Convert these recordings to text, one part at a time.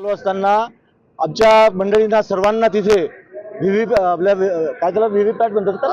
चालू असताना आमच्या मंडळींना सर्वांना तिथे आपल्या काय त्याला व्हीव्हीपॅट म्हणतात का,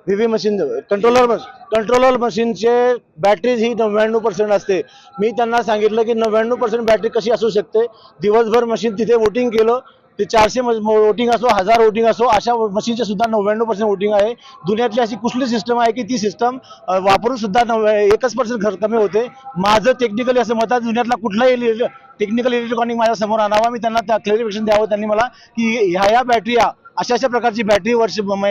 व्हीव्ही मशीन, कंट्रोलर मशीनचे बॅटरी ही 99% असते. मी त्यांना सांगितलं की 99% बॅटरी कशी असू शकते. दिवसभर मशीन तिथे वोटिंग केलं, ते 400 वोटिंग असो, 1000 वोटिंग असो, अशा मशीनचे सुद्धा 99% वोटिंग आहे. दुनियातली अशी कुठली सिस्टम आहे की ती सिस्टम वापरून सुद्धा 1% खर्च कमी होते. माझं टेक्निकली असं मत आहे, दुनियातला कुठलाही टेक्निकल इलेक्ट्रॉनिक माझ्या समोर आणावा, मी त्यांना त्या क्लॅरिफिकेशन द्यावं त्यांनी मला की ह्या बॅटरी अशा प्रकारची बॅटरी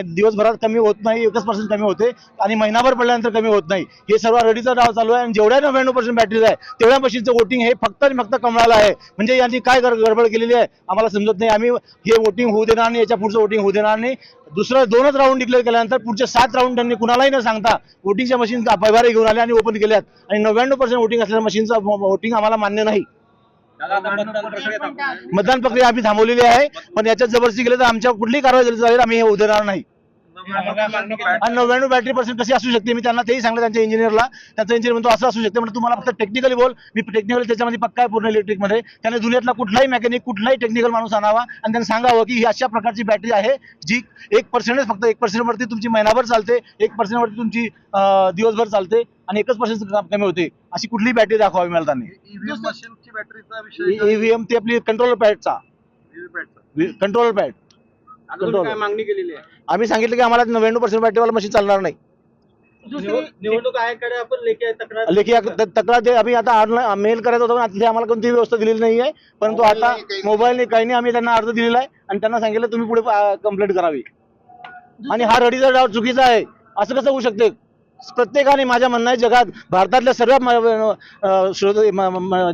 दिवसभरात कमी होत नाही, 1% कमी होते आणि महिनाभर पडल्यानंतर कमी होत नाही. हे सर्व रेडीचा डाव चालू आहे आणि जेवढ्या 99% बॅटरीज आहे तेवढ्या मशीनचं वोटिंग हे फक्त आणि फक्त कमळाला आहे. म्हणजे यांनी काय गडबड केलेली आहे आम्हाला समजत नाही. आम्ही हे वोटिंग होऊ देणार नाही, याच्या पुढचं वोटिंग होऊ देणार नाही. दुसरं 2च राऊंड डिक्लेअर केल्यानंतर पुढचे 7 राऊंड त्यांनी कुणालाही न सांगता वोटिंगच्या मशीन पैभारे घेऊन आले आणि ओपन केल्यात आणि 99% वोटिंग असलेल्या मशीनचं वोटिंग आम्हाला मान्य नाही. मतदान प्रक्रिया आम्ही थांबवलेली आहे, पण याच्यात जबरदस्ती केली तर आमच्या कुठलीही कारवाई झाली तर आम्ही हे उधळणार नाही. आणि 99% कशी असू शकते, मी त्यांना तेही सांगलं त्यांच्या इंजिनियरला. त्यांचा इंजिनियर म्हणतो असं असू शकते, म्हणजे तुम्हाला फक्त टेक्निकली बोल. मी टेक्निकली त्याच्यामध्ये पक्का आहे पूर्ण इलेक्ट्रिकमध्ये. त्याने दुनियातला कुठलाही मेकॅनिक, कुठलाही टेक्निकल माणूस आणावा आणि त्यांना सांगावं की ही अशा प्रकारची बॅटरी आहे जी 1% फक्त 1% वरती तुमची महिनाभर चालते, 1% वरती तुमची दिवसभर चालते आणि 1% काम कमी होते. अशी कुठलीही बॅटरी दाखवावी मला त्यांनी. ईव्हीएम ते आपली कंट्रोलर पॅडचा कंट्रोलर पॅड काय मागणी केलेली आहे? आम्ही सांगितलं की आम्हाला 99% बॅटरीवाला मशीन चालणार नाही. निवडणूक आयोगाकडे आपण लेखी तक्रार आम्ही आता मेल करायचा होता, पण आम्हाला कोणतीही व्यवस्था दिलेली नाही आहे. परंतु आता मोबाईलने काही नाही, आम्ही त्यांना अर्ज दिलेला आहे आणि त्यांना सांगितलं तुम्ही पुढे कंप्लेंट करावी. आणि हा रडीचा डाव चुकीचा आहे, असं कसं होऊ शकते. प्रत्येकाने, माझ्या म्हणणं आहे, जगात भारतातल्या सर्व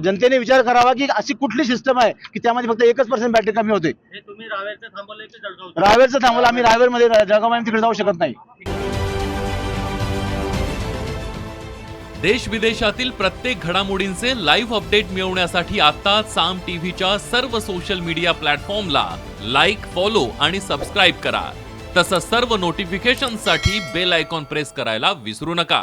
जनतेने विचार करावा की अशी कुठली सिस्टम आहे की त्यामध्ये फक्त 1% बॅटरी कमी होते. तुम्ही रावेरचं थांबवलंय की जळगाव? रावेरचं थांबवलं आम्ही. रावेरमध्ये जळगाव तिकडे जाऊ शकत नाही. देश विदेशातील प्रत्येक घडामोडींचे लाईव्ह अपडेट मिळवण्यासाठी आता साम टीव्हीच्या सर्व सोशल मीडिया प्लॅटफॉर्मला लाईक, फॉलो आणि सबस्क्राईब करा. तसंच सर्व नोटिफिकेशनसाठी बेल आयकॉन प्रेस करायला विसरू नका.